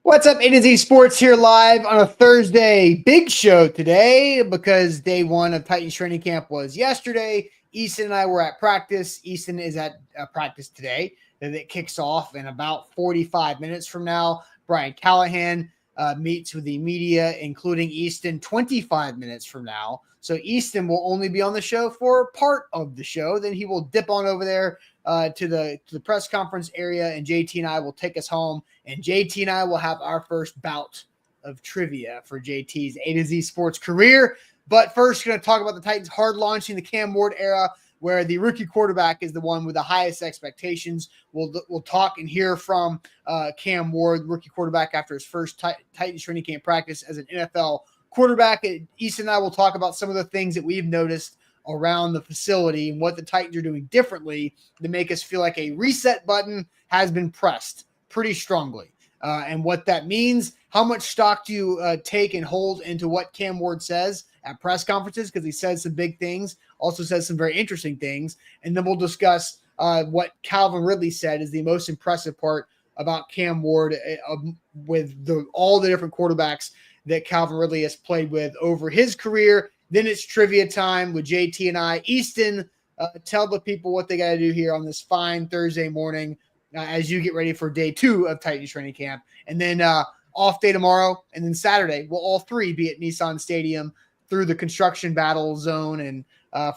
What's up, A to Z Sports here live on a Thursday. Big show today because day one of Titans training camp was yesterday. Easton and I were at practice. Easton is at practice today. And it kicks off in about 45 minutes from now. Brian Callahan meets with the media, including Easton, 25 minutes from now. So Easton will only be on the show for part of the show. Then he will dip on over there to the press conference area, and JT and I will take us home. And JT and I will have our first bout of trivia for JT's A to Z Sports career. But first, going to talk about the Titans hard launching the Cam Ward era, where the rookie quarterback is the one with the highest expectations. We'll talk and hear from Cam Ward, rookie quarterback, after his first Titans training camp practice as an NFL quarterback. Easton and I will talk about some of the things that we've noticed around the facility and what the Titans are doing differently to make us feel like a reset button has been pressed pretty strongly. And what that means, how much stock do you take and hold into what Cam Ward says at press conferences, because he says some big things, also says some very interesting things. And then we'll discuss what Calvin Ridley said is the most impressive part about Cam Ward with all the different quarterbacks that Calvin Ridley has played with over his career. Then it's trivia time with JT and I. Easton, tell the people what they got to do here on this fine Thursday morning as you get ready for day two of Titans training camp. And then off day tomorrow, and then Saturday, we'll all three be at Nissan Stadium through the construction battle zone and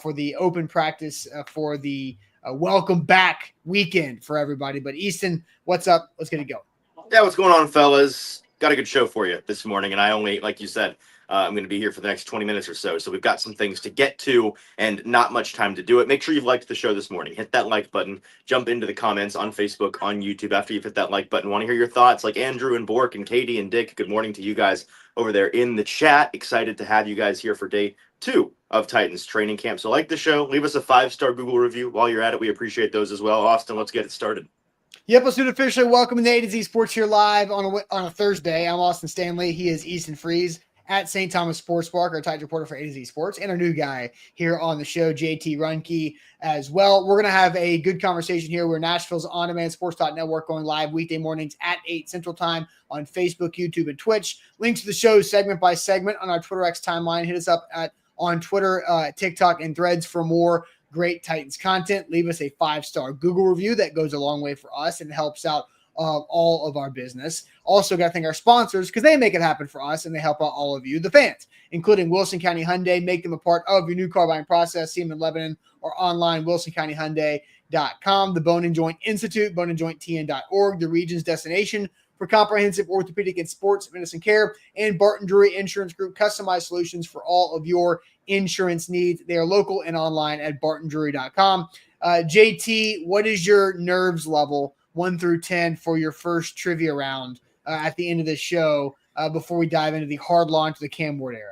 for the open practice for the welcome back weekend for everybody. But Easton, what's up? Let's get it going. Yeah, what's going on, fellas? Got a good show for you this morning, and I only, like you said, I'm going to be here for the next 20 minutes or so. So we've got some things to get to and not much time to do it. Make sure you've liked the show this morning. Hit that like button. Jump into the comments on Facebook, on YouTube after you've hit that like button. Want to hear your thoughts, like Andrew and Bork and Katie and Dick. Good morning to you guys over there in the chat. Excited to have you guys here for day two of Titans training camp. So like the show. Leave us a 5-star Google review while you're at it. We appreciate those as well. Austin, let's get it started. Yep, let's do it officially. Welcome to A to Z Sports here live on a Thursday. I'm Austin Stanley. He is Easton Freeze at St. Thomas Sports Park, our Titans reporter for A to Z Sports, and our new guy here on the show, JT Runke, as well. We're going to have a good conversation here. We're Nashville's on-demand sports network, going live weekday mornings at 8 Central Time on Facebook, YouTube, and Twitch. Links to the show segment by segment on our Twitter X timeline. Hit us up on Twitter, TikTok, and Threads for more great Titans content. Leave us a 5-star Google review. That goes a long way for us and helps out all of our business. Also got to thank our sponsors because they make it happen for us and they help out all of you, the fans, including Wilson County Hyundai. Make them a part of your new car buying process. See them in Lebanon or online, wilsoncountyhyundai.com. The Bone and Joint Institute, boneandjointtn.org, the region's destination for comprehensive orthopedic and sports medicine care, and Barton Drury Insurance Group, customized solutions for all of your insurance needs. They are local and online at bartondrury.com. JT, what is your nerves level 1 through 10 for your first trivia round at the end of this show before we dive into the hard launch of the Cam Ward era?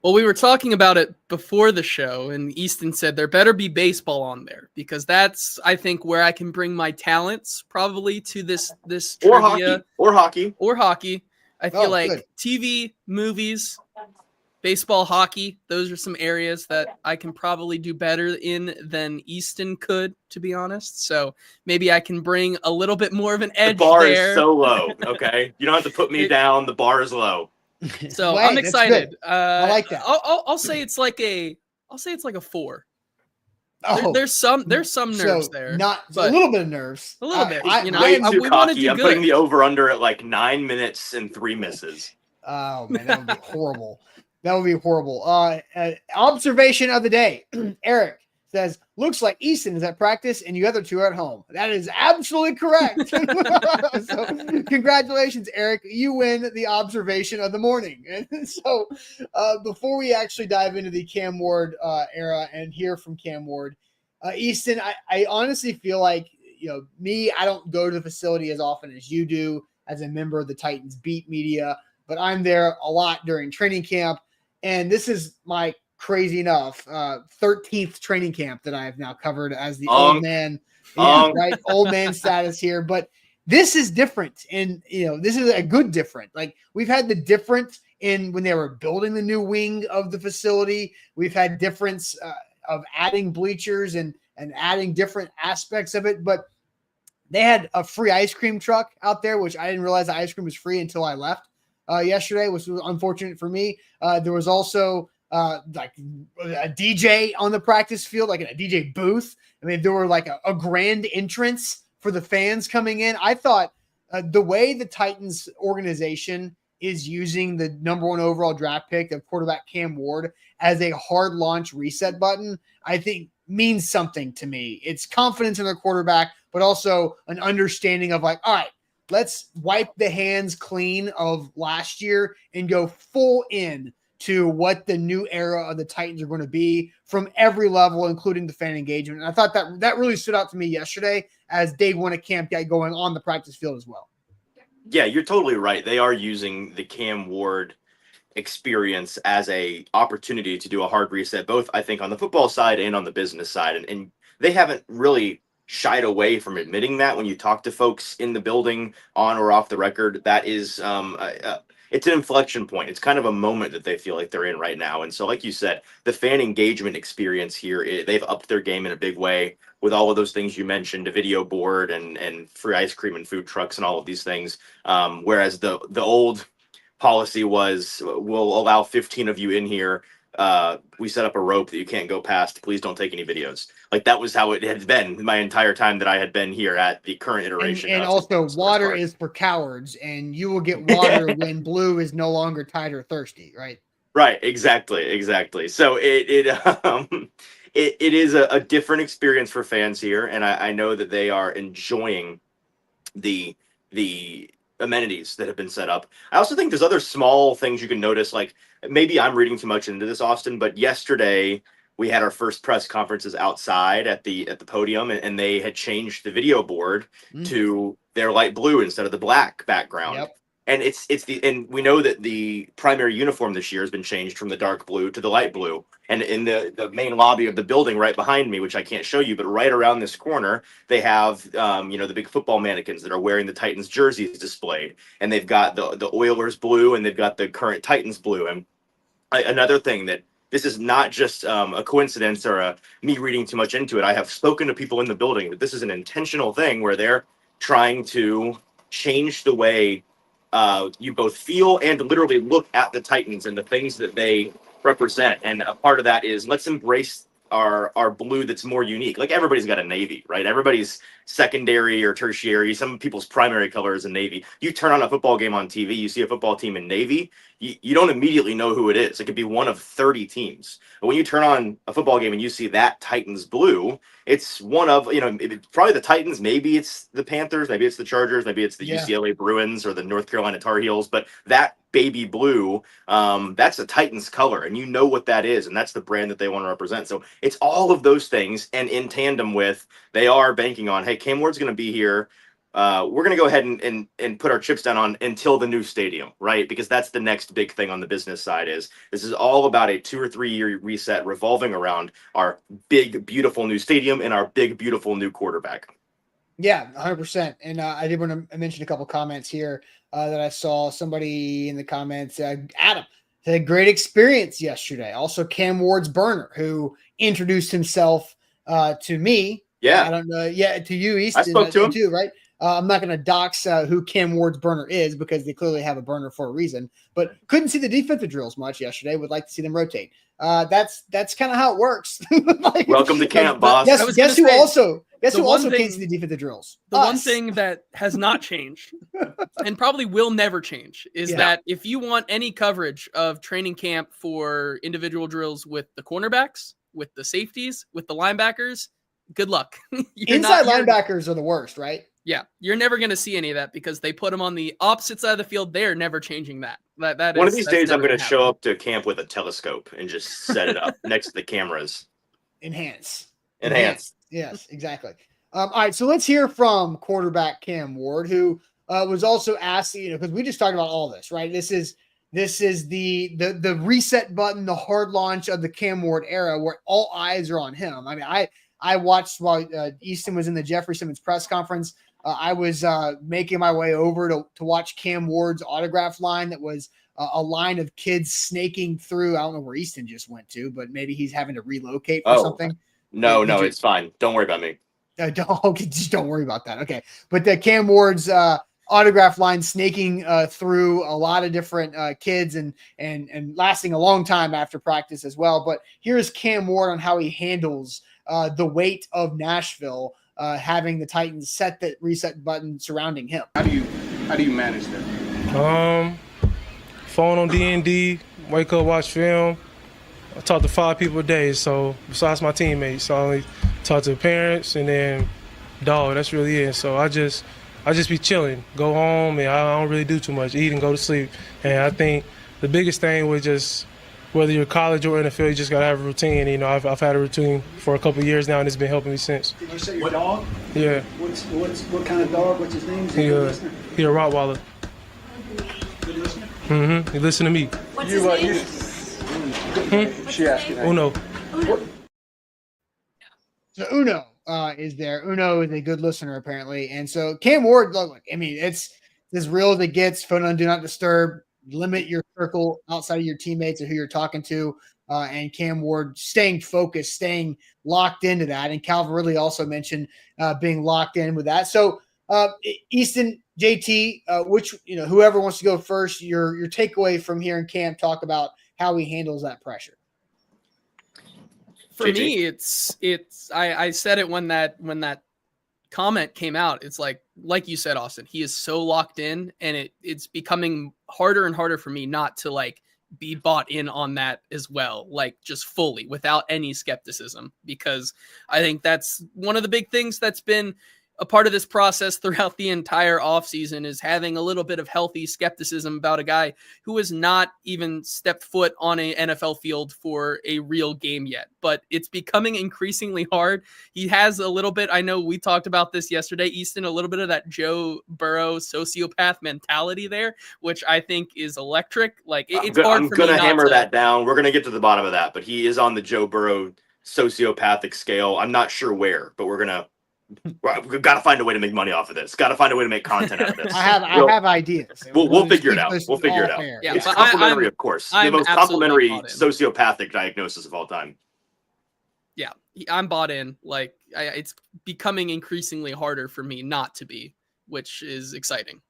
Well, we were talking about it before the show, and Easton said there better be baseball on there because that's, I think, where I can bring my talents probably to this trivia. Or hockey. I feel like good. TV, movies, baseball, hockey, those are some areas that I can probably do better in than Easton could, to be honest. So maybe I can bring a little bit more of an edge there. The bar is so low, okay? You don't have to put me down. The bar is low. So I'm excited. I like that. I'll say it's like a 4. Oh, There's some nerves there. Not a little bit of nerves. A little bit. Way too cocky. I'm putting the over under at like 9 minutes and 3 misses. Oh man, that would be horrible. That would be horrible. Observation of the day. Eric says, looks like Easton is at practice and you other two are at home. That is absolutely correct. So congratulations, Eric. You win the observation of the morning. And so before we actually dive into the Cam Ward era and hear from Cam Ward, Easton, I honestly feel like, I don't go to the facility as often as you do as a member of the Titans beat media, but I'm there a lot during training camp. And this is my crazy enough 13th training camp that I have now covered as the old man, right? Old man status here. But this is different. And, this is a good different. Like we've had the difference in when they were building the new wing of the facility. We've had difference of adding bleachers and adding different aspects of it. But They had a free ice cream truck out there, which I didn't realize the ice cream was free until I left yesterday, which was unfortunate for me. There was also like a DJ on the practice field, like a DJ booth. I mean, there were like a grand entrance for the fans coming in. I thought the way the Titans organization is using the number 1 overall draft pick of quarterback Cam Ward as a hard launch reset button, I think means something to me. It's confidence in their quarterback, but also an understanding of like, all right, let's wipe the hands clean of last year and go full in to what the new era of the Titans are going to be from every level, including the fan engagement. And I thought that really stood out to me yesterday as day 1 of camp going on the practice field as well. Yeah, you're totally right. They are using the Cam Ward experience as a opportunity to do a hard reset, both I think on the football side and on the business side. And they haven't really shied away from admitting that when you talk to folks in the building on or off the record. That is it's an inflection point. It's kind of a moment that they feel like they're in right now. And so, like you said, the fan engagement experience here, they've upped their game in a big way with all of those things you mentioned, a video board and free ice cream and food trucks and all of these things. Whereas the old policy was, we'll allow 15 of you in here. We set up a rope that you can't go past. Please don't take any videos. Like that was how it had been my entire time that I had been here at the current iteration. And also water is for cowards, and you will get water when blue is no longer tired or thirsty, right? Right. Exactly. So it is a different experience for fans here. And I know that they are enjoying the amenities that have been set up. I also think there's other small things you can notice, like maybe I'm reading too much into this, Austin, but yesterday we had our first press conferences outside at the podium, and they had changed the video board to their light blue instead of the black background. Yep. And and we know that the primary uniform this year has been changed from the dark blue to the light blue. And in the main lobby of the building right behind me, which I can't show you, but right around this corner, they have, the big football mannequins that are wearing the Titans jerseys displayed. And they've got the Oilers blue, and they've got the current Titans blue. And another thing that this is not just a coincidence or me reading too much into it. I have spoken to people in the building that this is an intentional thing where they're trying to change the way you both feel and literally look at the Titans and the things that they represent. And a part of that is, let's embrace our blue that's more unique. Like everybody's got a navy, right? Everybody's secondary or tertiary. Some people's primary color is a navy. You turn on a football game on TV, you see a football team in navy, you don't immediately know who it is. It could be one of 30 teams. But when you turn on a football game and you see that Titans blue, it's one of, it's probably the Titans. Maybe it's the Panthers. Maybe it's the Chargers. Maybe it's the UCLA Bruins or the North Carolina Tar Heels. But that baby blue, that's a Titans color, and you know what that is, and that's the brand that they want to represent. So it's all of those things, and in tandem with, they are banking on, hey, Cam Ward's going to be here. We're going to go ahead and put our chips down on until the new stadium, right? Because that's the next big thing on the business side. This is all about a 2 or 3 year reset revolving around our big, beautiful new stadium and our big, beautiful new quarterback. Yeah, 100%. And I did want to mention a couple comments here that I saw. Somebody in the comments, Adam, had a great experience yesterday. Also, Cam Ward's burner, who introduced himself to me. Yeah. I don't know. Yeah, to you, Easton. I spoke to him too, right? I'm not going to dox who Cam Ward's burner is because they clearly have a burner for a reason. But couldn't see the defensive drills much yesterday. Would like to see them rotate. That's kind of how it works. Welcome to camp, boss. Guess who also can't see the defensive drills? The one thing that has not changed and probably will never change is that if you want any coverage of training camp for individual drills with the cornerbacks, with the safeties, with the linebackers, good luck. Inside linebackers are the worst, right? Yeah, you're never going to see any of that because they put them on the opposite side of the field. They're never changing that. One of these days, I'm going to show up to camp with a telescope and just set it up next to the cameras. Enhance. Yes, exactly. All right, so let's hear from quarterback Cam Ward, who was also asked, because we just talked about all this, right? This is the reset button, the hard launch of the Cam Ward era, where all eyes are on him. I mean, I watched while Easton was in the Jeffrey Simmons press conference. I was making my way over to watch Cam Ward's autograph line that was a line of kids snaking through. I don't know where Easton just went to, but maybe he's having to relocate or something. No, it's fine. Don't worry about me. Just don't worry about that. Okay. But the Cam Ward's autograph line snaking through a lot of different kids and lasting a long time after practice as well. But here's Cam Ward on how he handles the weight of Nashville, having the Titans set the reset button surrounding him. How do you manage that? Phone on D&D, wake up, watch film. I talk to 5 people a day, so besides my teammates, so I only talk to parents and then dog. That's really it. So I just be chilling, go home, and I don't really do too much, eat and go to sleep. And I think the biggest thing was just whether you're college or NFL, you just gotta have a routine. You know, I've had a routine for a couple of years now, and it's been helping me since. Did you say your dog? Yeah. What kind of dog? What's his name? Is he a good listener? He a Rottweiler. Good listener? Mm-hmm. He listen to me. What's his name? She asked you that. Uno. So Uno is there. Uno is a good listener, apparently. And so Cam Ward, look, I mean, it's as real as it gets. Phone on Do Not Disturb. Limit your circle outside of your teammates or who you're talking to. And Cam Ward staying focused, staying locked into that. And Calvin Ridley also mentioned being locked in with that. So Easton, JT, whoever wants to go first, your takeaway from hearing Cam talk about how he handles that pressure. For me, it's I said it when that comment came out. It's like you said, Austin, he is so locked in, and it's becoming harder and harder for me not to like be bought in on that as well, like just fully without any skepticism, because I think that's one of the big things that's been a part of this process throughout the entire offseason, is having a little bit of healthy skepticism about a guy who has not even stepped foot on an NFL field for a real game yet. But it's becoming increasingly hard. He has a little bit, I know we talked about this yesterday, Easton, a little bit of that Joe Burrow sociopath mentality there, which I think is electric. Like it's hard for me. I'm going to hammer that down. We're going to get to the bottom of that, but he is on the Joe Burrow sociopathic scale. I'm not sure where, but we've got to find a way to make money off of this. Got to find a way to make content out of this. I have ideas. We'll figure it out. We'll figure it out. Yeah, it's complimentary, of course. The most complimentary sociopathic diagnosis of all time. Yeah, I'm bought in. Like it's becoming increasingly harder for me not to be, which is exciting.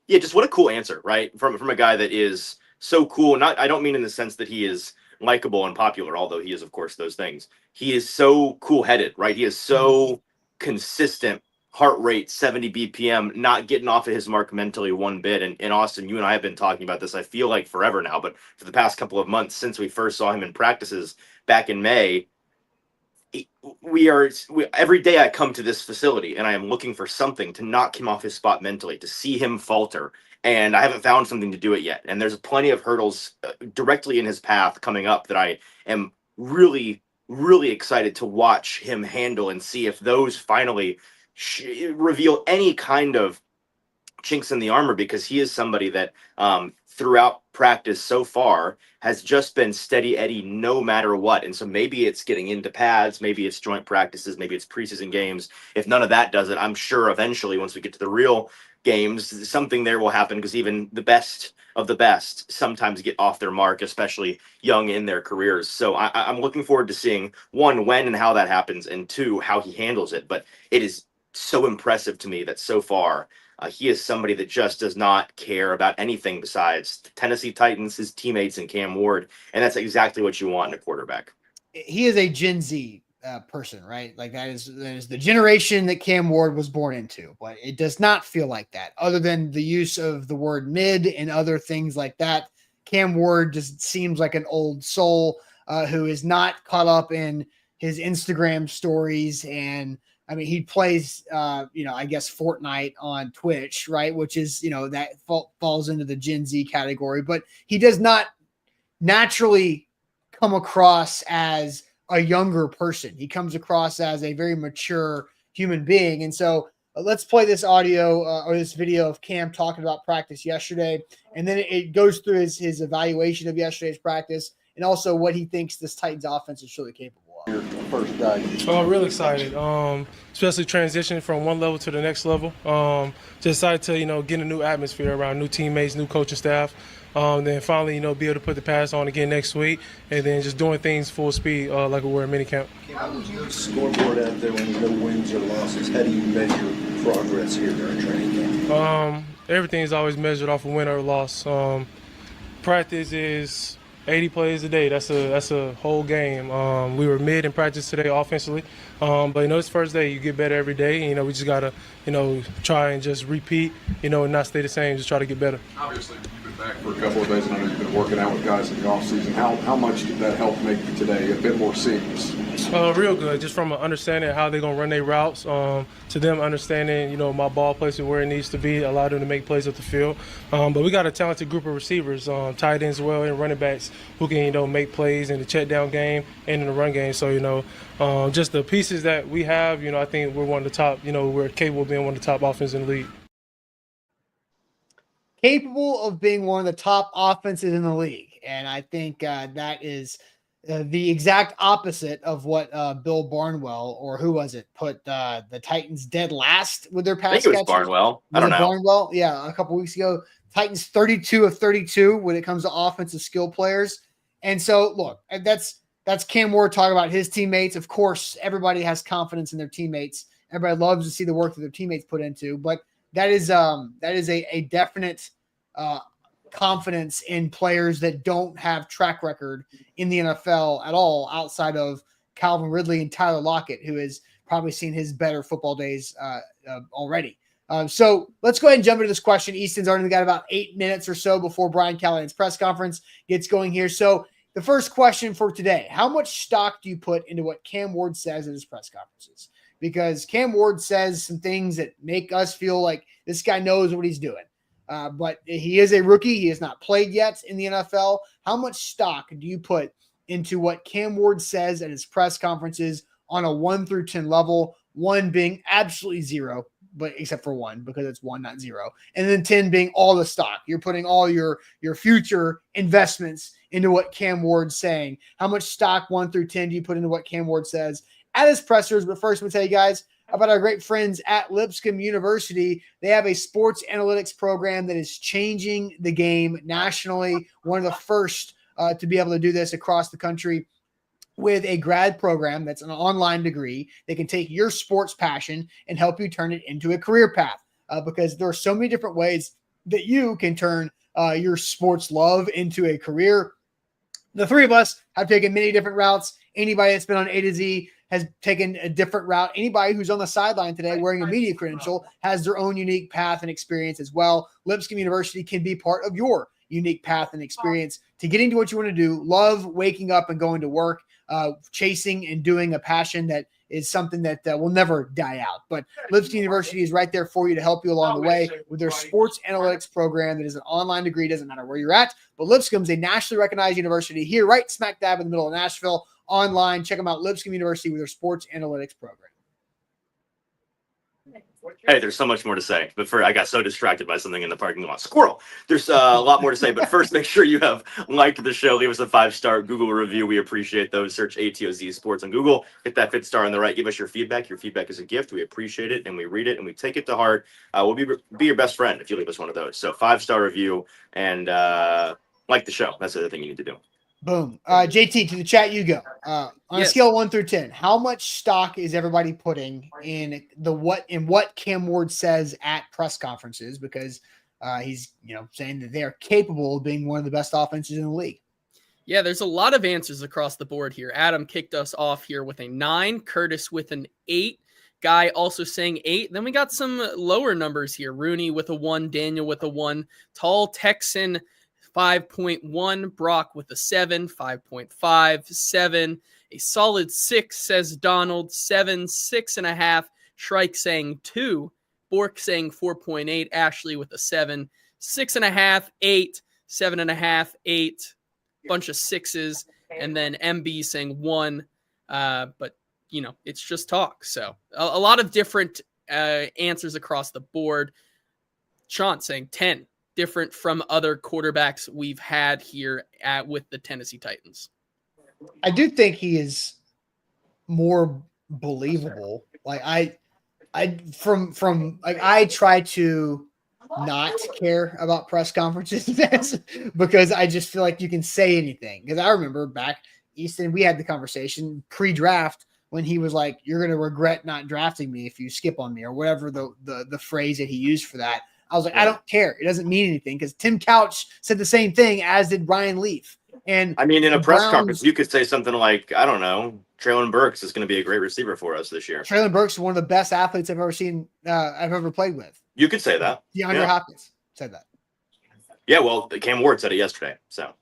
Yeah, just what a cool answer, right? From a guy that is so cool. I don't mean in the sense that he is likable and popular, although he is, of course, those things. He is so cool-headed, right? He is so consistent, heart rate 70 BPM, not getting off of his mark mentally one bit. And Austin, you and I have been talking about this, I feel like forever now, but for the past couple of months since we first saw him in practices back in May, every day I come to this facility and I am looking for something to knock him off his spot mentally, to see him falter. And I haven't found something to do it yet. And there's plenty of hurdles directly in his path coming up that I am really, really excited to watch him handle and see if those finally reveal any kind of chinks in the armor, because he is somebody that throughout practice so far has just been steady Eddie no matter what. And so maybe it's getting into pads, maybe it's joint practices, maybe it's preseason games. If none of that does it, I'm sure eventually once we get to the real games, something there will happen, because even the best of the best sometimes get off their mark, especially young in their careers. So I'm looking forward to seeing, one, when and how that happens, and two, how he handles it. But it is so impressive to me that so far he is somebody that just does not care about anything besides the Tennessee Titans, his teammates, and Cam Ward. And that's exactly what you want in a quarterback. He is a Gen Z person, right? Like that is the generation that Cam Ward was born into, but it does not feel like that, other than the use of the word mid and other things like that. Cam Ward just seems like an old soul who is not caught up in his Instagram stories. And I mean, he plays, I guess Fortnite on Twitch, right? Which is, that falls into the Gen Z category, but he does not naturally come across as a younger person. He comes across as a very mature human being. And so let's play this audio or this video of Cam talking about practice yesterday. And then it goes through his evaluation of yesterday's practice and also what he thinks this Titans offense is truly capable of. first day? Oh, I'm real excited. Especially transitioning from one level to the next level. Just excited to, get a new atmosphere around new teammates, new coaching staff. Then finally, be able to put the pass on again next week, and then just doing things full speed like we were in minicamp. How does no scoreboard out there when there's no wins or losses? How do you measure progress here during training camp? Everything is always measured off a win or a loss. Practice is 80 plays a day. That's a whole game. We were mid in practice today offensively, but it's first day. You get better every day. We just gotta try and just repeat. And not stay the same. Just try to get better. Obviously, you've been back for a couple of days, and I know you've been working out with guys in the off season. How much did that help make today a bit more seamless? Real good. Just from an understanding of how they're gonna run their routes, to them understanding my ball placement where it needs to be, allow them to make plays up the field. But we got a talented group of receivers, tight ends as well, and running backs who can make plays in the check down game and in the run game. So just the pieces that we have, I think we're one of the top. We're capable of being one of the top offenses in the league. Capable of being one of the top offenses in the league, and I think that is the exact opposite of what Bill Barnwell, or who was it, put the Titans dead last with their pass I think it was catchers. Barnwell. I don't know. Barnwell, yeah, a couple weeks ago. Titans 32 of 32 when it comes to offensive skill players. And so, look, that's Cam Ward talking about his teammates. Of course, everybody has confidence in their teammates. Everybody loves to see the work that their teammates put into, but that is a definite confidence in players that don't have track record in the NFL at all, outside of Calvin Ridley and Tyler Lockett, who has probably seen his better football days already. So let's go ahead and jump into this question. Easton's already got about 8 minutes or so before Brian Callahan's press conference gets going here. So the first question for today: how much stock do you put into what Cam Ward says at his press conferences? Because Cam Ward says some things that make us feel like this guy knows what he's doing. But he is a rookie. He has not played yet in the NFL. How much stock do you put into what Cam Ward says at his press conferences on a 1 through 10 level, 1 being absolutely 0, but except for 1 because it's 1, not 0. And then 10 being all the stock. You're putting all your future investments into what Cam Ward's saying. How much stock 1 through 10 do you put into what Cam Ward says at his pressers? But first, I'm going to tell you guys about our great friends at Lipscomb University. They have a sports analytics program that is changing the game nationally. One of the first to be able to do this across the country, with a grad program that's an online degree. They can take your sports passion and help you turn it into a career path, because there are so many different ways that you can turn your sports love into a career. The three of us have taken many different routes. Anybody that's been on A to Z has taken a different route. Anybody who's on the sideline today wearing a media credential has their own unique path and experience as well. Lipscomb University can be part of your unique path and experience to getting to what you want to do. Love waking up and going to work, chasing and doing a passion that is something that will never die out. But Lipscomb University is right there for you to help you along the way with their sports analytics program that is an online degree. Doesn't matter where you're at, but Lipscomb's a nationally recognized university here, right smack dab in the middle of Nashville. Online, check them out, Lipscomb University, with their sports analytics program. Hey, there's so much more to say, but I got so distracted by something in the parking lot. Squirrel. There's a lot more to say, but first, make sure you have liked the show. Leave us a 5-star Google review. We appreciate those. Search ATOZ Sports on Google. Hit that 5th star on the right. Give us your feedback. Your feedback is a gift. We appreciate it, and we read it, and we take it to heart. We'll be your best friend if you leave us one of those. So 5-star review and like the show. That's the other thing you need to do. Boom. JT, to the chat you go. On a scale of 1 through 10, how much stock is everybody putting in what Cam Ward says at press conferences? Because he's saying that they are capable of being one of the best offenses in the league. Yeah, there's a lot of answers across the board here. Adam kicked us off here with a 9, Curtis with an 8, Guy also saying 8. Then we got some lower numbers here. Rooney with a 1, Daniel with a 1, Tall Texan 5.1, Brock with a 7, 5.5, 7, a solid 6, says Donald, 7, 6.5, Shrike saying 2, Bork saying 4.8, Ashley with a 7, 6.5, 8, 7.5, 8, bunch of 6s, and then MB saying 1, but it's just talk. So a lot of different answers across the board. Sean saying 10. Different from other quarterbacks we've had here with the Tennessee Titans. I do think he is more believable. Like I try to not care about press conferences because I just feel like you can say anything. Because I remember back Easton, we had the conversation pre-draft when he was like, "You're going to regret not drafting me if you skip on me," or whatever the phrase that he used for that. I was like, I don't care. It doesn't mean anything because Tim Couch said the same thing, as did Ryan Leaf. And I mean, in a the press Browns- conference, you could say something like, I don't know, Traylon Burks is going to be a great receiver for us this year. Traylon Burks is one of the best athletes I've ever seen, I've ever played with. You could say that. DeAndre Hopkins said that. Yeah, well, Cam Ward said it yesterday. So,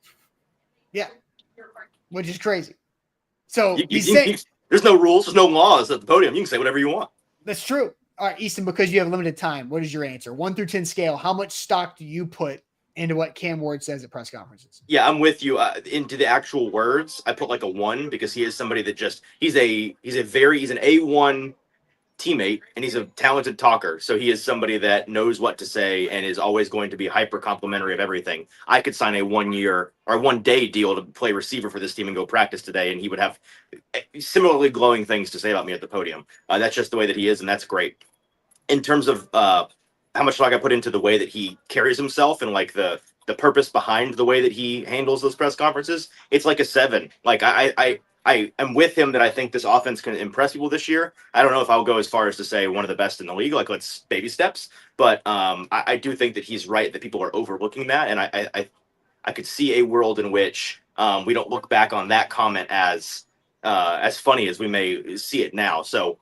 Yeah, which is crazy. So there's no rules, there's no laws at the podium. You can say whatever you want. That's true. All right, Easton, because you have limited time, what is your answer? 1 through 10 scale. How much stock do you put into what Cam Ward says at press conferences? Yeah, I'm with you. Into the actual words, I put like a 1 because he is somebody that he's an A1 teammate and he's a talented talker. So he is somebody that knows what to say and is always going to be hyper complimentary of everything. I could sign a 1 year or 1 day deal to play receiver for this team and go practice today, and he would have similarly glowing things to say about me at the podium. That's just the way that he is, and that's great. In terms of how much stock I put into the way that he carries himself and like the purpose behind the way that he handles those press conferences, it's like a 7. Like I am with him that I think this offense can impress people this year. I don't know if I'll go as far as to say one of the best in the league. Like, let's baby steps, but I do think that he's right that people are overlooking that, and I could see a world in which we don't look back on that comment as funny as we may see it now. So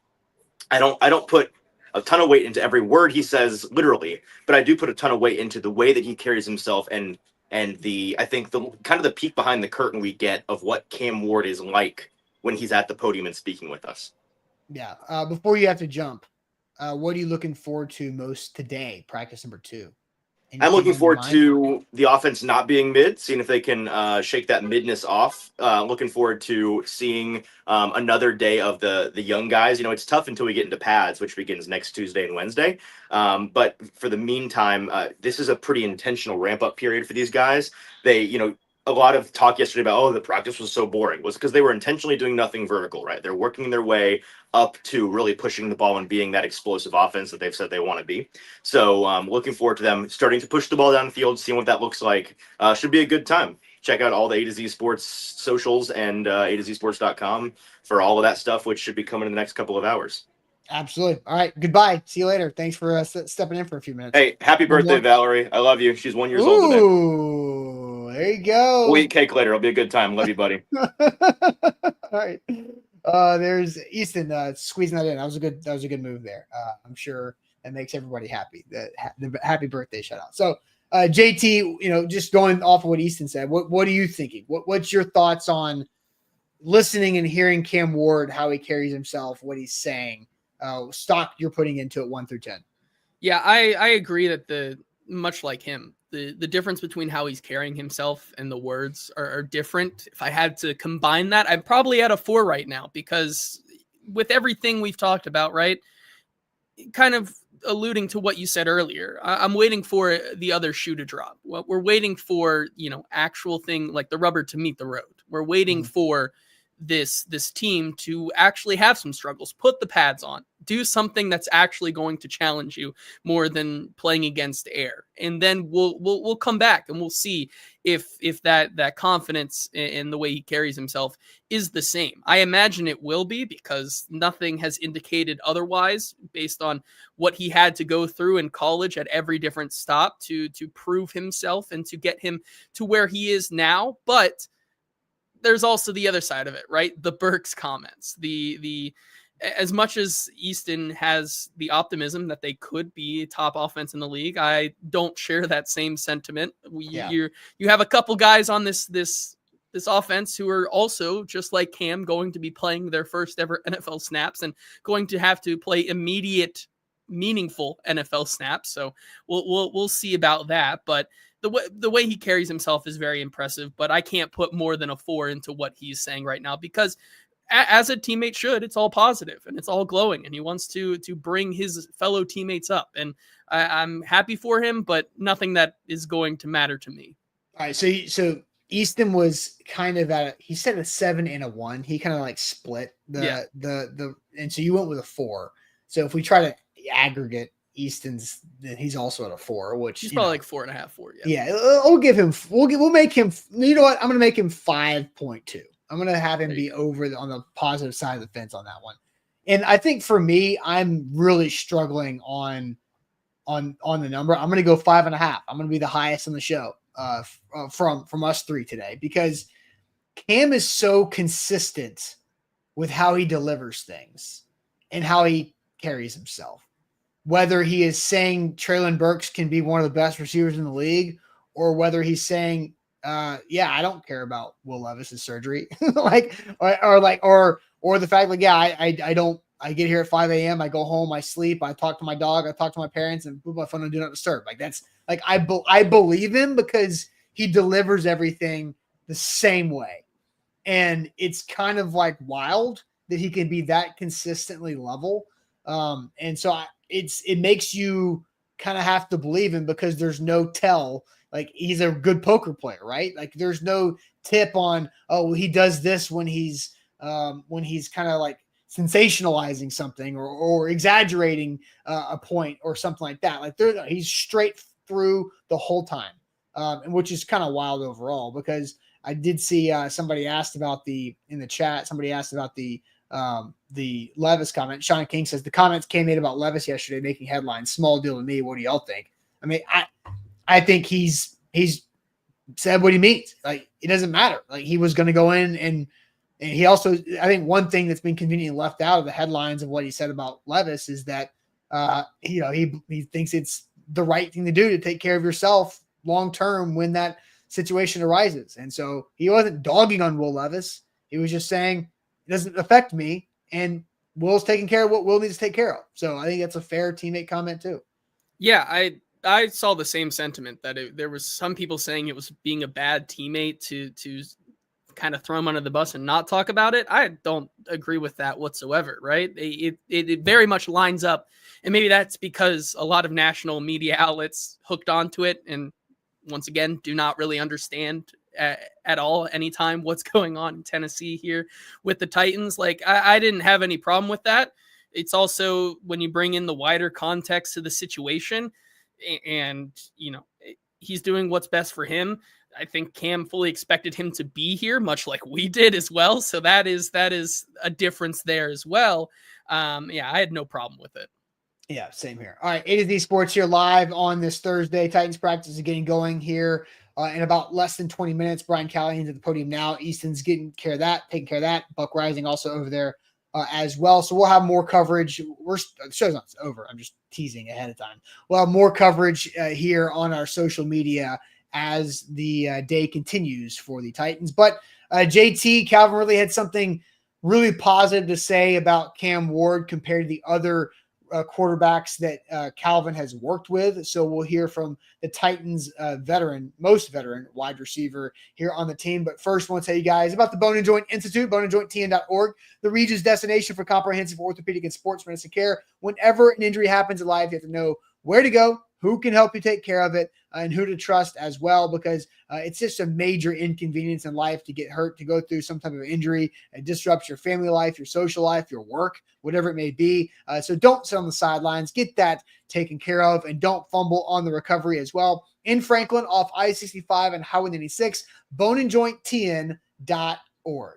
I don't put a ton of weight into every word he says literally, but I do put a ton of weight into the way that he carries himself and I think the kind of the peek behind the curtain we get of what Cam Ward is like when he's at the podium and speaking with us. Yeah. Before you have to jump, what are you looking forward to most today? Practice number 2. I'm looking forward to the offense not being mid, seeing if they can shake that midness off. Looking forward to seeing another day of the young guys. You know, it's tough until we get into pads, which begins next Tuesday and Wednesday. But for the meantime, this is a pretty intentional ramp up period for these guys. A lot of talk yesterday about, the practice was so boring, was because they were intentionally doing nothing vertical, right? They're working their way up to really pushing the ball and being that explosive offense that they've said they want to be. So looking forward to them starting to push the ball down the field, seeing what that looks like. Should be a good time. Check out all the A to Z Sports socials and A to Z Sports.com for all of that stuff, which should be coming in the next couple of hours. Absolutely. All right. Goodbye. See you later. Thanks for stepping in for a few minutes. Hey, happy birthday, Valerie. I love you. She's 1 year old today. Ooh, there you go. We'll eat cake later. It'll be a good time. Love you, buddy. All right. There's Easton squeezing that in. That was a good move there. I'm sure that makes everybody happy. The happy birthday shout out. So JT, just going off of what Easton said, what are you thinking? What's your thoughts on listening and hearing Cam Ward, how he carries himself, what he's saying? Stock you're putting into it 1 through 10. Yeah, I agree that much like him, the difference between how he's carrying himself and the words are different. If I had to combine that, I'm probably at a 4 right now, because with everything we've talked about, right, kind of alluding to what you said earlier, I'm waiting for the other shoe to drop. Well, we're waiting for, actual thing like the rubber to meet the road. We're waiting for this team to actually have some struggles, put the pads on, do something that's actually going to challenge you more than playing against air. And then we'll come back and we'll see if that confidence in the way he carries himself is the same. I imagine it will be, because nothing has indicated otherwise based on what he had to go through in college at every different stop to prove himself and to get him to where he is now. But there's also the other side of it, right? The Burks comments, the as much as Easton has the optimism that they could be top offense in the league, I don't share that same sentiment. You have a couple guys on this offense who are also, just like Cam, going to be playing their first ever NFL snaps and going to have to play immediate, meaningful NFL snaps. So we'll see about that. But the way he carries himself is very impressive, but I can't put more than a 4 into what he's saying right now, because as a teammate should, it's all positive and it's all glowing, and he wants to bring his fellow teammates up. And I'm happy for him, but nothing that is going to matter to me. All right. So Easton was kind of he said a 7 and a 1. He kind of like split the and so you went with a 4. So if we try to aggregate Easton's, then he's also at a 4, which he's probably like 4.5, 4. Yeah, we'll make him. You know what? I'm gonna make him 5.2. I'm gonna have him be over on the positive side of the fence on that one. And I think for me, I'm really struggling on the number. I'm gonna go 5.5. I'm gonna be the highest on the show from us three today, because Cam is so consistent with how he delivers things and how he carries himself. Whether he is saying Treylon Burks can be one of the best receivers in the league, or whether he's saying, I don't care about Will Levis's surgery, or the fact like, I don't. I get here at 5 a.m. I go home, I sleep, I talk to my dog, I talk to my parents, and put my phone on do not disturb. Like that's like I believe him because he delivers everything the same way, and it's kind of like wild that he can be that consistently level. And so it makes you kind of have to believe him, because there's no tell. Like he's a good poker player, right? Like there's no tip on, he does this when he's kind of like sensationalizing something or exaggerating a point or something like that. Like he's straight through the whole time, and which is kind of wild overall, because I did see somebody asked about in the chat. Somebody asked about the Levis comment. Sean King says the comments Cam made about Levis yesterday making headlines. Small deal to me. What do y'all think? I mean, I think he's said what he means. Like it doesn't matter. Like he was going to go in and he also, I think one thing that's been conveniently left out of the headlines of what he said about Levis is that he thinks it's the right thing to do to take care of yourself long term when that situation arises. And so he wasn't dogging on Will Levis. He was just saying it doesn't affect me, and Will's taking care of what Will needs to take care of. So I think that's a fair teammate comment too. Yeah, I saw the same sentiment, that there was some people saying it was being a bad teammate to kind of throw him under the bus and not talk about it. I don't agree with that whatsoever, right? It very much lines up, and maybe that's because a lot of national media outlets hooked onto it and once again do not really understand at all anytime what's going on in Tennessee here with the Titans. Like I didn't have any problem with that. It's also when you bring in the wider context to the situation, and he's doing what's best for him. I think Cam fully expected him to be here, much like we did as well. So that is a difference there as well. I had no problem with it. Yeah, same here. All right, A to Z Sports here live on this Thursday. Titans practice is getting going here in about less than 20 minutes. Brian Callahan's at the podium now. Easton's taking care of that. Buck Rising also over there as well. So we'll have more coverage. The show's not over. I'm just teasing ahead of time. We'll have more coverage here on our social media as the day continues for the Titans. But JT, Calvin really had something really positive to say about Cam Ward compared to the other quarterbacks that Calvin has worked with. So we'll hear from the Titans most veteran wide receiver here on the team. But first, I want to tell you guys about the Bone and Joint Institute, boneandjointtn.org, the region's destination for comprehensive orthopedic and sports medicine care. Whenever an injury happens in life, you have to know where to go, who can help you take care of it, and who to trust as well, because it's just a major inconvenience in life to get hurt, to go through some type of injury. It disrupts your family life, your social life, your work, whatever it may be. So don't sit on the sidelines. Get that taken care of, and don't fumble on the recovery as well. In Franklin, off I-65 and Highway 96, boneandjointtn.org.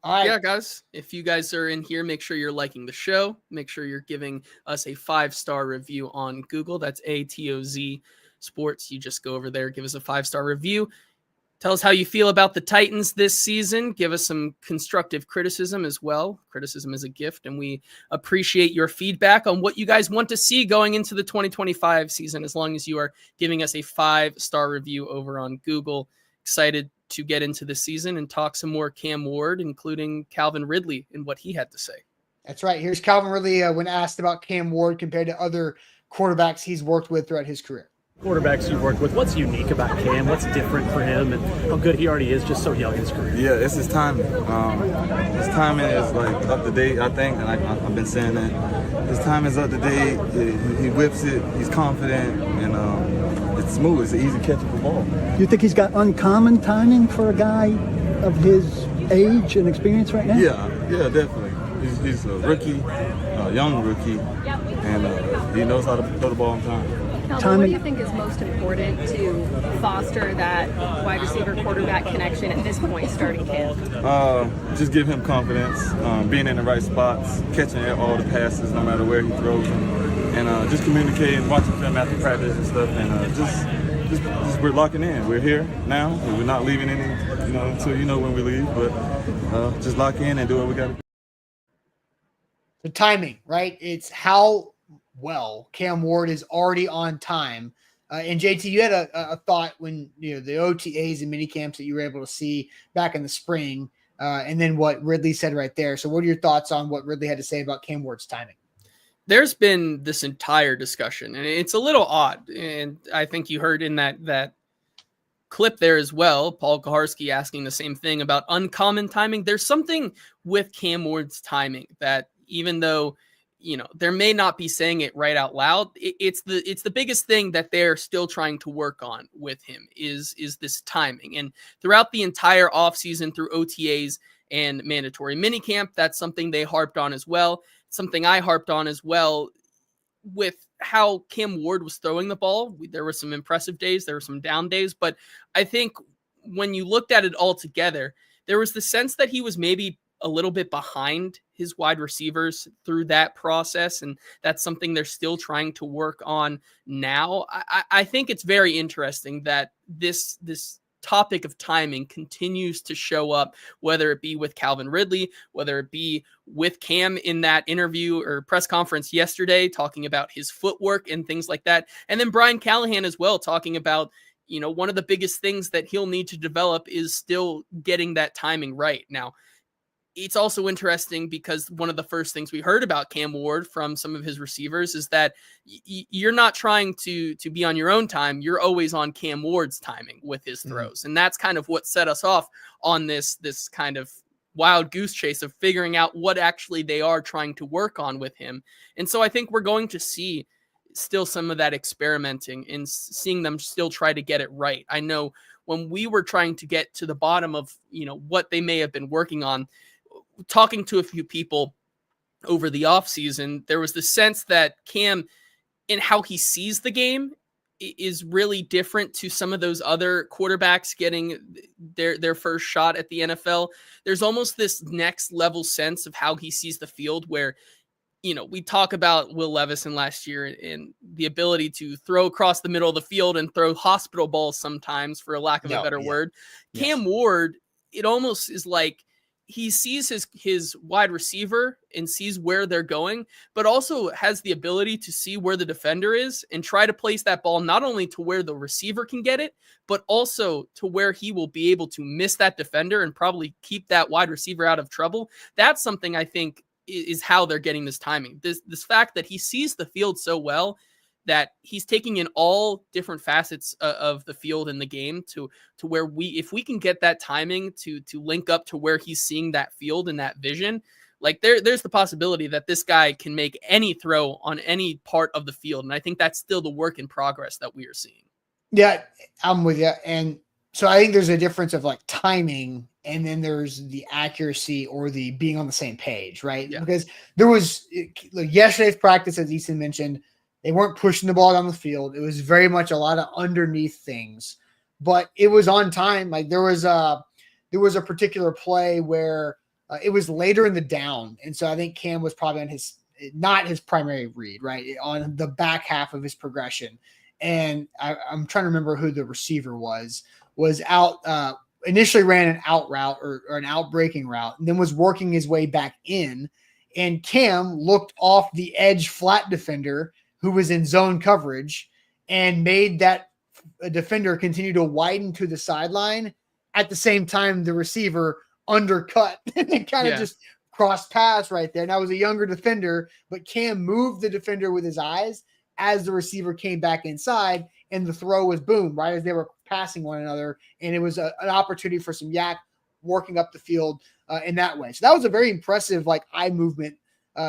All right. Yeah, guys, if you guys are in here, make sure you're liking the show. Make sure you're giving us a 5-star review on Google. That's ATOZ Sports. You just go over there, give us a 5-star review. Tell us how you feel about the Titans this season. Give us some constructive criticism as well. Criticism is a gift, and we appreciate your feedback on what you guys want to see going into the 2025 season, as long as you are giving us a 5-star review over on Google. Excited to get into the season and talk some more Cam Ward, including Calvin Ridley and what he had to say. That's right. Here's Calvin Ridley when asked about Cam Ward compared to other quarterbacks he's worked with throughout his career. Quarterbacks you've worked with, what's unique about Cam? What's different for him, and how good he already is just so young in his career? Yeah, it's his timing. His timing is like up to date, I think, and I've been saying that. His time is up to date. He whips it. He's confident, and smooth. It's an easy catchable ball. You think he's got uncommon timing for a guy of his age and experience right now? Yeah, definitely. He's a rookie, a young rookie, and he knows how to throw the ball on time. Calvin, what do you think is most important to foster that wide receiver quarterback connection at this point starting camp? Just give him confidence, being in the right spots, catching all the passes no matter where he throws them, and just communicating, watching film after practice and stuff, and just we're locking in. We're here now, and we're not leaving any, until when we leave, but just lock in and do what we got to do. The timing, right? It's how well Cam Ward is already on time. And JT, you had a thought when the OTAs and mini camps that you were able to see back in the spring, and then what Ridley said right there. So what are your thoughts on what Ridley had to say about Cam Ward's timing? There's been this entire discussion, and it's a little odd. And I think you heard in that clip there as well, Paul Kaharski asking the same thing about uncommon timing. There's something with Cam Ward's timing that, even though there may not be saying it right out loud, it's the biggest thing that they're still trying to work on with him is this timing. And throughout the entire offseason, through OTAs and mandatory minicamp, that's something they harped on as well. Something I harped on as well with how Cam Ward was throwing the ball. There were some impressive days, there were some down days, but I think when you looked at it all together, there was the sense that he was maybe a little bit behind his wide receivers through that process. And that's something they're still trying to work on now. I think it's very interesting that this topic of timing continues to show up, whether it be with Calvin Ridley, whether it be with Cam in that interview or press conference yesterday, talking about his footwork and things like that. And then Brian Callahan as well, talking about, one of the biggest things that he'll need to develop is still getting that timing right. Now, it's also interesting because one of the first things we heard about Cam Ward from some of his receivers is that you're not trying to be on your own time. You're always on Cam Ward's timing with his throws. And that's kind of what set us off on this kind of wild goose chase of figuring out what actually they are trying to work on with him. And so I think we're going to see still some of that experimenting and seeing them still try to get it right. I know when we were trying to get to the bottom of, what they may have been working on, talking to a few people over the offseason, there was the sense that Cam, in how he sees the game, is really different to some of those other quarterbacks getting their first shot at the NFL. There's almost this next level sense of how he sees the field where, we talk about Will Levis last year and the ability to throw across the middle of the field and throw hospital balls sometimes, for a lack of a better word. Yes. Cam Ward, it almost is like he sees his wide receiver and sees where they're going, but also has the ability to see where the defender is and try to place that ball not only to where the receiver can get it, but also to where he will be able to miss that defender and probably keep that wide receiver out of trouble. That's something I think is how they're getting this timing. This fact that he sees the field so well that he's taking in all different facets of the field in the game to where if we can get that timing to link up to where he's seeing that field and that vision, like there's the possibility that this guy can make any throw on any part of the field. And I think that's still the work in progress that we are seeing. Yeah, I'm with you. And so I think there's a difference of like timing, and then there's the accuracy or the being on the same page, right? Yeah. Because there was yesterday's practice, as Easton mentioned, they weren't pushing the ball down the field. It was very much a lot of underneath things, but it was on time. Like there was a particular play where it was later in the down. And so I think Cam was probably on not his primary read, right? On the back half of his progression. And I'm trying to remember who the receiver was out, initially ran an out route or an out breaking route, and then was working his way back in. And Cam looked off the edge flat defender who was in zone coverage and made that defender continue to widen to the sideline. At the same time, the receiver undercut and kind of just crossed paths right there. Now it was a younger defender, but Cam moved the defender with his eyes as the receiver came back inside, and the throw was boom, right as they were passing one another. And it was an opportunity for some yak working up the field in that way. So that was a very impressive, eye movement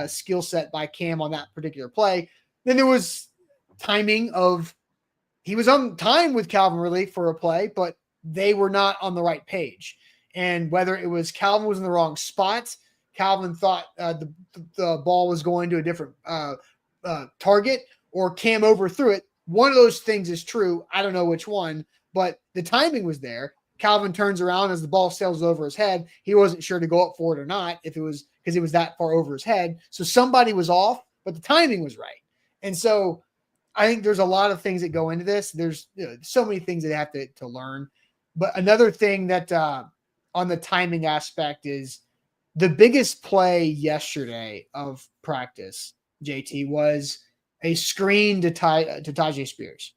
skill set by Cam on that particular play. Then there was timing of he was on time with Calvin Ridley for a play, but they were not on the right page. And whether it was Calvin was in the wrong spot, Calvin thought the ball was going to a different target, or Cam overthrew it. One of those things is true. I don't know which one, but the timing was there. Calvin turns around as the ball sails over his head. He wasn't sure to go up for it or not, if it was because it was that far over his head. So somebody was off, but the timing was right. And so I think there's a lot of things that go into this. There's so many things that have to learn. But another thing that on the timing aspect is the biggest play yesterday of practice, JT, was a screen to Tyjae Spears.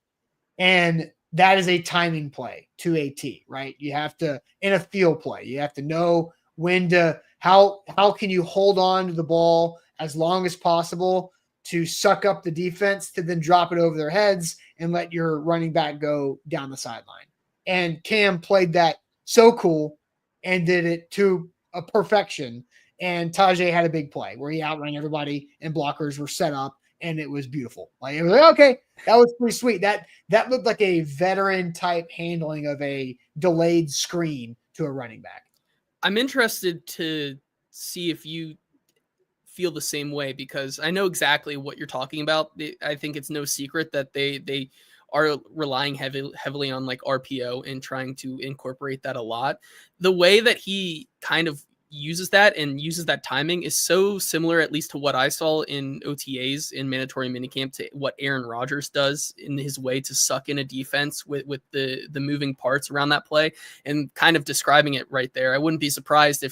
And that is a timing play to a T, right? You have to, in a field play, you have to know when to, how can you hold on to the ball as long as possible to suck up the defense, to then drop it over their heads and let your running back go down the sideline. And Cam played that so cool and did it to a perfection. And Tyjae had a big play where he outran everybody and blockers were set up, and it was beautiful. Like, it was like, okay, that was pretty sweet. That looked like a veteran type handling of a delayed screen to a running back. I'm interested to see if you feel the same way, because I know exactly what you're talking about. I think it's no secret that they are relying heavily on like RPO and trying to incorporate that a lot. The way that he kind of uses that timing is so similar, at least to what I saw in OTAs in mandatory minicamp, to what Aaron Rodgers does in his way to suck in a defense with the moving parts around that play, and kind of describing it right there. I wouldn't be surprised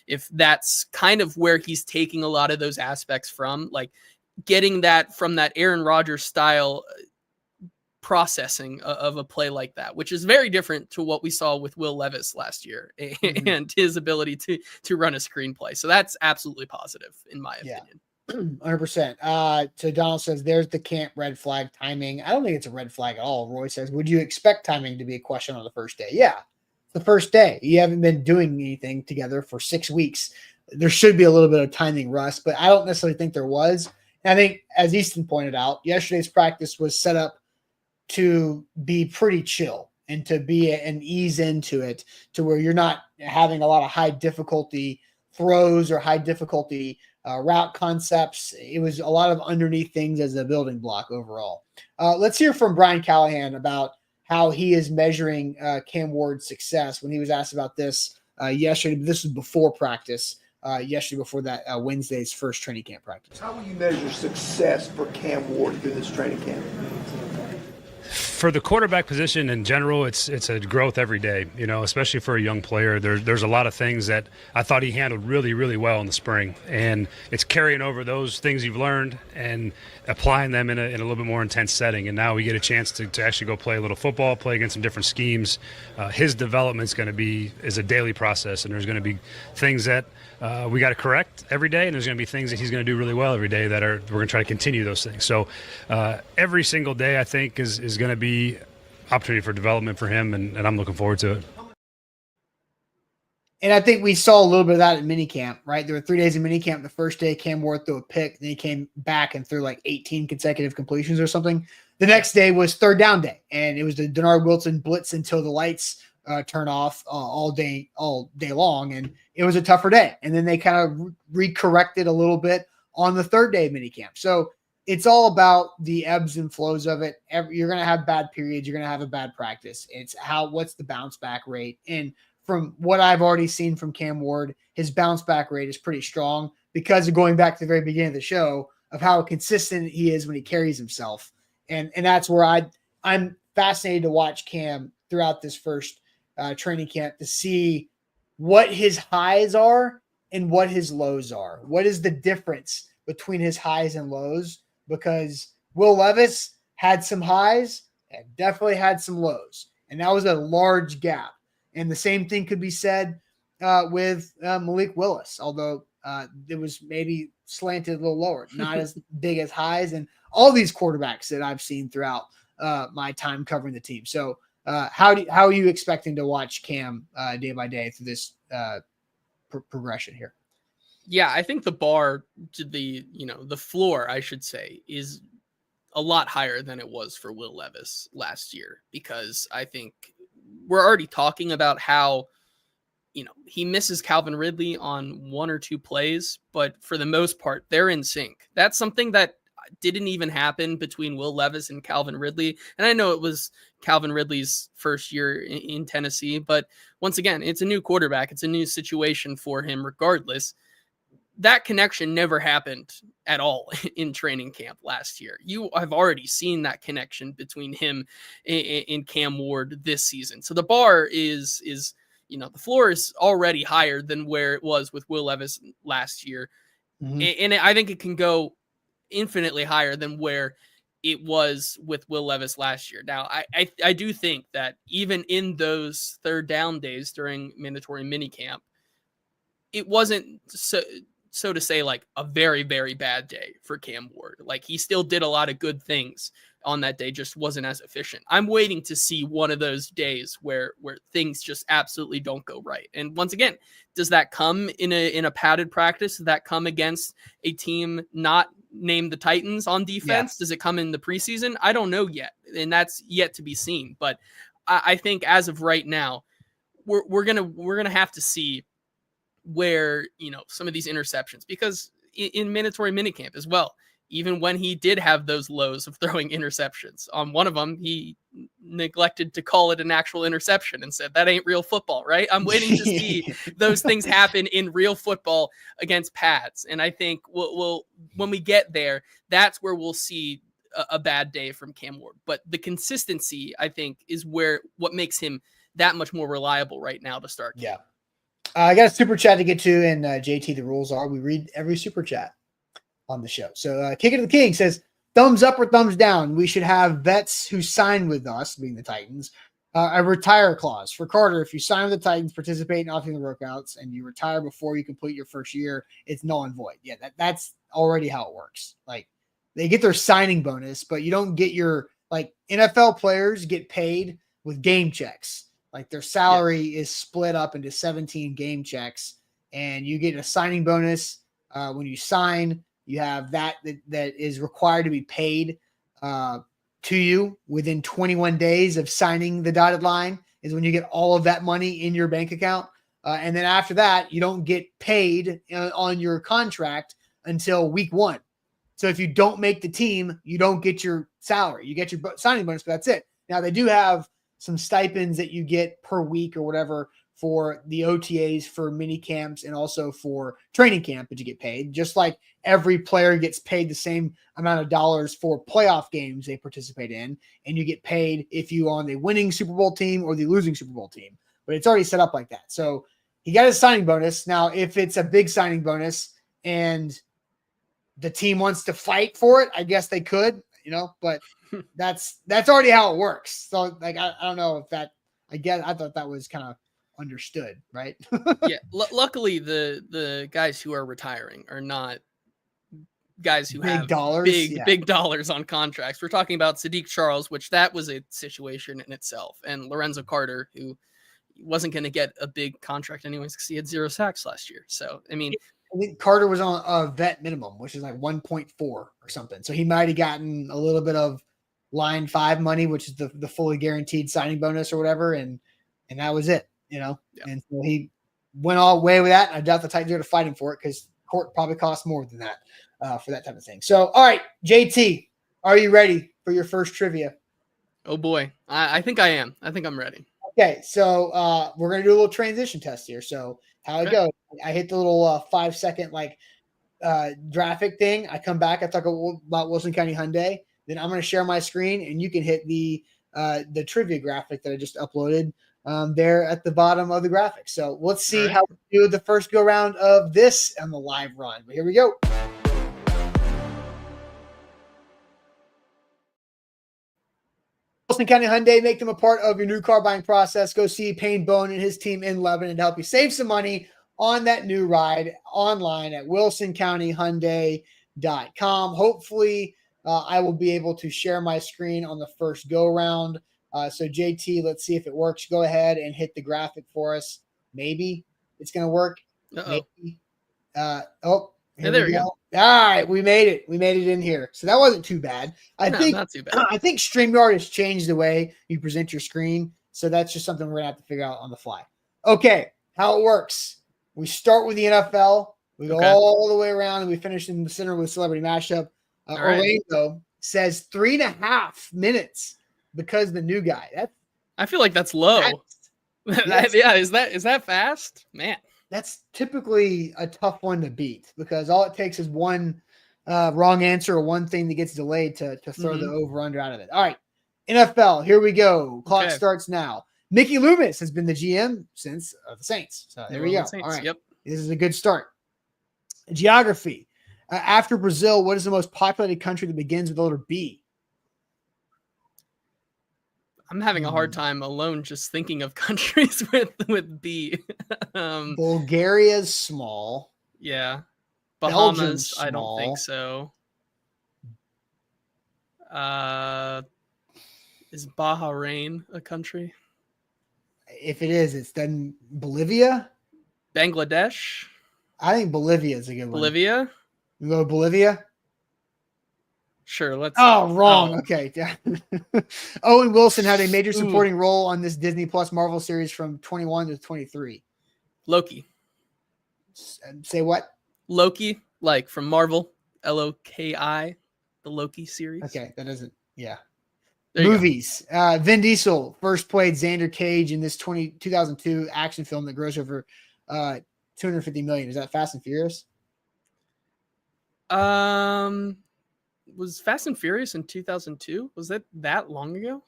if that's kind of where he's taking a lot of those aspects from, like getting that from that Aaron Rodgers style processing of a play like that, which is very different to what we saw with Will Levis last year and his ability to run a screenplay. So that's absolutely positive in my opinion. 100%. So Donald says there's the camp red flag timing. I don't think it's a red flag at all. Roy says, would you expect timing to be a question on the first day? Yeah. The first day. You haven't been doing anything together for 6 weeks. There should be a little bit of timing rust, but I don't necessarily think there was. And I think, as Easton pointed out, yesterday's practice was set up to be pretty chill and to be an ease into it, to where you're not having a lot of high difficulty throws or high difficulty route concepts. It was a lot of underneath things as a building block overall. Let's hear from Brian Callahan about how he is measuring Cam Ward's success when he was asked about this yesterday. This was before practice, yesterday before that Wednesday's first training camp practice. How will you measure success for Cam Ward through this training camp? For the quarterback position in general, it's a growth every day, especially for a young player. There's a lot of things that I thought he handled really, really well in the spring. And it's carrying over those things you've learned and applying them in a little bit more intense setting. And now we get a chance to actually go play a little football, play against some different schemes. His development's going to is a daily process, and there's going to be things that we got to correct every day, and there's going to be things that he's going to do really well every day that we're going to try to continue those things. So every single day, I think, is going to be opportunity for development for him, and I'm looking forward to it. And I think we saw a little bit of that in minicamp, right? There were 3 days of minicamp. The first day, Cam Ward threw a pick. Then he came back and threw like 18 consecutive completions or something. The next day was third down day, and it was the Denard Wilson blitz until the lights turn off all day long, and it was a tougher day. And then they kind of recorrected a little bit on the third day of minicamp. So it's all about the ebbs and flows of it. You're going to have bad periods. You're going to have a bad practice. It's what's the bounce back rate? And from what I've already seen from Cam Ward, his bounce back rate is pretty strong because of going back to the very beginning of the show of how consistent he is when he carries himself. And that's where I'm fascinated to watch Cam throughout this first training camp to see what his highs are and what his lows are. What is the difference between his highs and lows? Because Will Levis had some highs and definitely had some lows. And that was a large gap. And the same thing could be said with Malik Willis, although it was maybe slanted a little lower, not as big as highs, and all these quarterbacks that I've seen throughout my time covering the team. So how are you expecting to watch Cam day by day through this progression here? Yeah, I think the bar to the floor, I should say, is a lot higher than it was for Will Levis last year, because I think we're already talking about how, he misses Calvin Ridley on 1 or 2 plays, but for the most part, they're in sync. That's something that didn't even happen between Will Levis and Calvin Ridley. And I know it was Calvin Ridley's first year in Tennessee, but once again, it's a new quarterback. It's a new situation for him regardless. That connection never happened at all in training camp last year. You have already seen that connection between him and Cam Ward this season. So the bar is the floor is already higher than where it was with Will Levis last year. Mm-hmm. And I think it can go infinitely higher than where it was with Will Levis last year. Now, I do think that even in those third down days during mandatory minicamp, it wasn't so to say like a very, very bad day for Cam Ward. Like, he still did a lot of good things on that day, just wasn't as efficient. I'm waiting to see one of those days where things just absolutely don't go right. And once again, does that come in a padded practice? Does that come against a team not named the Titans on defense? Yeah. Does it come in the preseason? I don't know yet, and that's yet to be seen. But I think as of right now, we're gonna have to see where some of these interceptions, because in mandatory minicamp as well, even when he did have those lows of throwing interceptions, on one of them, he neglected to call it an actual interception and said, that ain't real football, right? I'm waiting to see those things happen in real football against pads. And I think we'll when we get there, that's where we'll see a bad day from Cam Ward. But the consistency, I think, is what makes him that much more reliable right now to start. Yeah. I got a super chat to get to, and JT, the rules are we read every super chat on the show. So Kick It to the King says, thumbs up or thumbs down. We should have vets who sign with us, being the Titans, a retire clause. For Carter, if you sign with the Titans, participate in off-field workouts, and you retire before you complete your first year, it's null and void. Yeah, that's already how it works. Like, they get their signing bonus, but you don't get your, like, NFL players get paid with game checks. Like, their salary is split up into 17 game checks, and you get a signing bonus when you sign. You have that is required to be paid to you within 21 days of signing the dotted line is when you get all of that money in your bank account. And then after that, you don't get paid on your contract until week 1. So if you don't make the team, you don't get your salary. You get your signing bonus, but that's it. Now, they do have some stipends that you get per week or whatever for the OTAs, for mini camps, and also for training camp that you get paid. Just like every player gets paid the same amount of dollars for playoff games they participate in, and you get paid if you on the winning Super Bowl team or the losing Super Bowl team. But it's already set up like that. So he got his signing bonus. Now, if it's a big signing bonus and the team wants to fight for it, I guess they could, but that's already how it works. So, like, I don't know if that, I thought that was kind of understood, right? Yeah. Luckily, the guys who are retiring are not guys who have big dollars on contracts. We're talking about Sadiq Charles, which that was a situation in itself, and Lorenzo Carter, who wasn't going to get a big contract anyways because he had 0 sacks last year. So, I mean, Carter was on a vet minimum, which is like 1.4 or something. So he might have gotten a little bit of line 5 money, which is the fully guaranteed signing bonus or whatever. And that was it, And so he went all the way with that. And I doubt the Titans are going to fight him for it, because court probably costs more than that for that type of thing. So, all right, JT, are you ready for your first trivia? Oh boy. I think I am. I think I'm ready. Okay. So we're going to do a little transition test here. So how it goes, I hit the little 5-second graphic thing. I come back. I talk about Wilson County Hyundai. Then I'm going to share my screen, and you can hit the trivia graphic that I just uploaded there at the bottom of the graphic. So let's see how we do the first go round of this on the live run. But here we go. Wilson County Hyundai, make them a part of your new car buying process. Go see Payne Bone and his team in Lebanon to help you save some money on that new ride online at wilsoncountyhyundai.com. Hopefully, I will be able to share my screen on the first go round. So JT, let's see if it works. Go ahead and hit the graphic for us. Maybe it's going to work. Uh-oh. Maybe. There we go. All right, we made it. We made it in here. So that wasn't too bad. No, not too bad. I think StreamYard has changed the way you present your screen. So that's just something we're going to have to figure out on the fly. Okay, how it works. We start with the NFL. We go all the way around, and we finish in the center with Celebrity Mashup. Orlando says 3.5 minutes because the new guy. I feel like that's low. Yeah, is that fast? Man. That's typically a tough one to beat because all it takes is one wrong answer or one thing that gets delayed to throw the over-under out of it. All right, NFL, here we go. Clock starts now. Mickey Loomis has been the GM since the Saints. So there we go. All right. Yep. This is a good start. Geography. After Brazil, what is the most populated country that begins with the letter B? I'm having a hard time alone just thinking of countries with B. Bulgaria's small. Yeah. Belgium's Bahamas, I don't think so. Is Bahrain a country? If it is, it's then Bolivia. Bangladesh. I think Bolivia is a good one. Bolivia. You go Bolivia. Sure. Let's. Oh, wrong. Okay. Owen Wilson had a major supporting role on this Disney Plus Marvel series from 21 to 23. Loki. Say what? Loki, like from Marvel. Loki, the Loki series. Okay, that doesn't. Yeah. Movies. Vin Diesel first played Xander Cage in this 2002 action film that grossed over $250 million. Is that Fast and Furious? Was Fast and Furious in 2002? Was that long ago?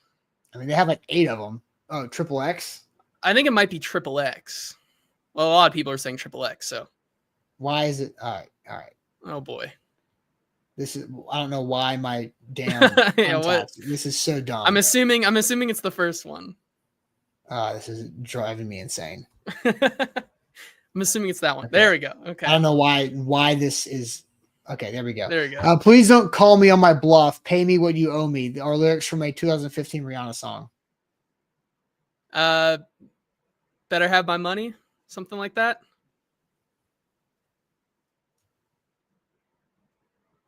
I mean, they have like 8 of them. Oh, Triple X. I think it might be Triple X. Well, a lot of people are saying Triple X. So why is it? All right. Oh boy. This is. I don't know why my damn. This is so dumb. I'm assuming it's the first one. This is driving me insane. I'm assuming it's that one. Okay. There we go. Okay. I don't know why this is. Okay, there we go. There we go. Please don't call me on my bluff. Pay me what you owe me. Our lyrics from a 2015 Rihanna song. Better have my money. Something like that.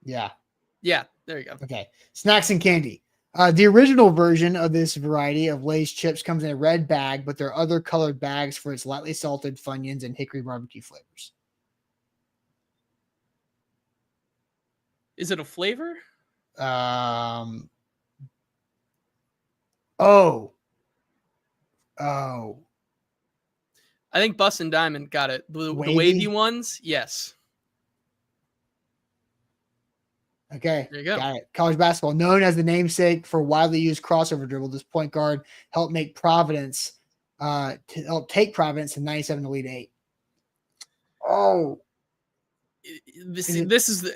Yeah. Yeah. There you go. Okay. Snacks and candy. The original version of this variety of Lay's chips comes in a red bag, but there are other colored bags for its lightly salted Funyuns and hickory barbecue flavors. Is it a flavor? Oh. I think Bustin' Diamond got it. The wavy ones, yes. Okay, there you go. Got it. College basketball, known as the namesake for widely used crossover dribble, this point guard helped make Providence take Providence in 97 to lead 8. Oh, this is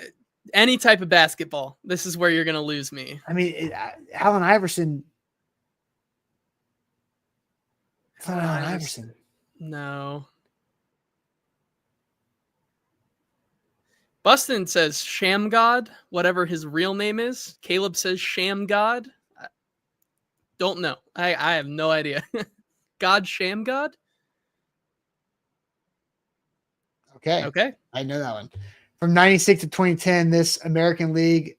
any type of basketball. This is where you're going to lose me. I mean, Allen Iverson. It's not Allen Iverson. No. Bustin says Shamgod, whatever his real name is. Caleb says Shamgod. Don't know. I have no idea. God Shamgod? Okay. I know that one. From 96 to 2010, this American League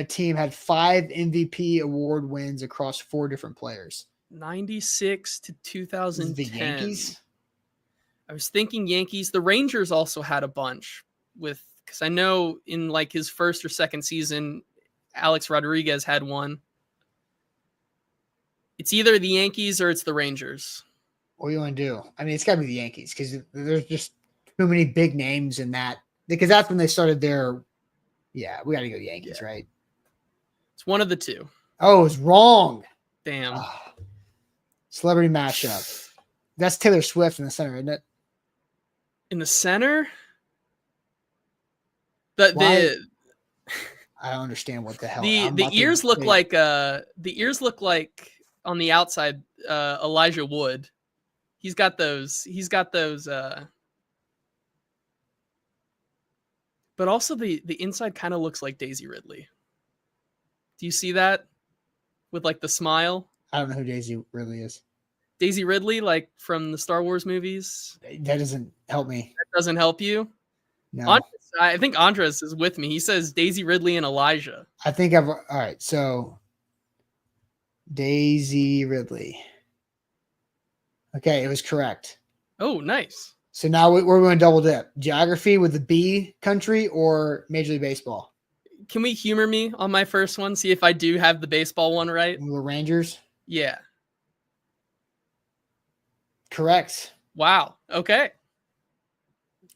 team had 5 MVP award wins across 4 different players. 96 to 2010. The Yankees? I was thinking Yankees. The Rangers also had a bunch because I know in like his first or second season, Alex Rodriguez had one. It's either the Yankees or it's the Rangers. What do you want to do? I mean, it's got to be the Yankees because there's just too many big names in that. Because that's when they started their. Yeah, we got to go Yankees, right? It's one of the two. Oh, it's wrong. Damn. Oh. Celebrity mashup. That's Taylor Swift in the center, isn't it? In the center? I don't understand what the hell. The ears look like on the outside Elijah Wood. He's got those but also the inside kind of looks like Daisy Ridley. Do you see that? With like the smile? I don't know who Daisy Ridley is. Daisy Ridley, like from the Star Wars movies? That doesn't help me. That doesn't help you? No. I think Andres is with me. He says Daisy Ridley and Elijah. I think all right. So Daisy Ridley. Okay, it was correct. Oh, nice. So now we're going to double dip. Geography with the B country or Major League Baseball? Can we humor me on my first one? See if I do have the baseball one right. The Rangers? Yeah. Correct. Wow. Okay.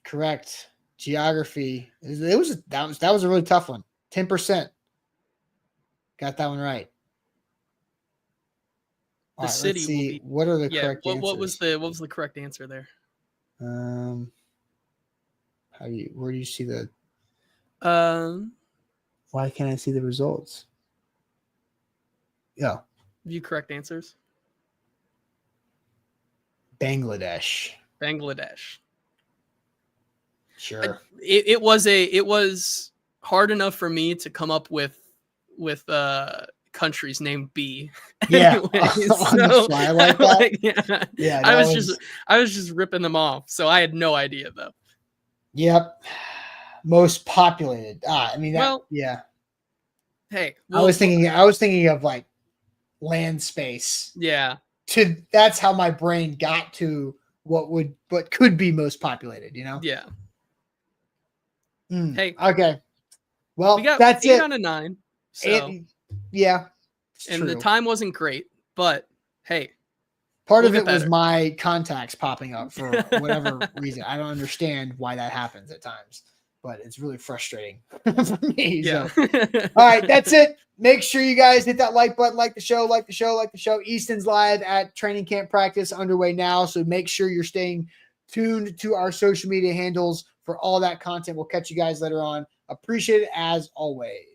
Correct. Geography. That was a really tough one. 10%. Got that one right. The city. Let's see. What are the correct answers? What was the correct answer there? Where do you see the why can't I see the results? Yeah. View correct answers. Bangladesh. Sure. It was hard enough for me to come up with countries named B. Yeah. Anyway, On the fly like that. Yeah. I was just ripping them off. So I had no idea though. Yep. Most populated. Yeah. Hey, I was thinking of like land space. Yeah. That's how my brain got to what could be most populated, you know? Yeah. Hey. Okay. Well, we got that's 8 it. out of 9. So yeah. And true. the time wasn't great, but hey. Part of it was my contacts popping up for whatever reason. I don't understand why that happens at times, but it's really frustrating for me. Yeah. So. All right, that's it. Make sure you guys hit that like button, like the show. Easton's live at training camp practice underway now. So make sure you're staying tuned to our social media handles for all that content. We'll catch you guys later on. Appreciate it as always.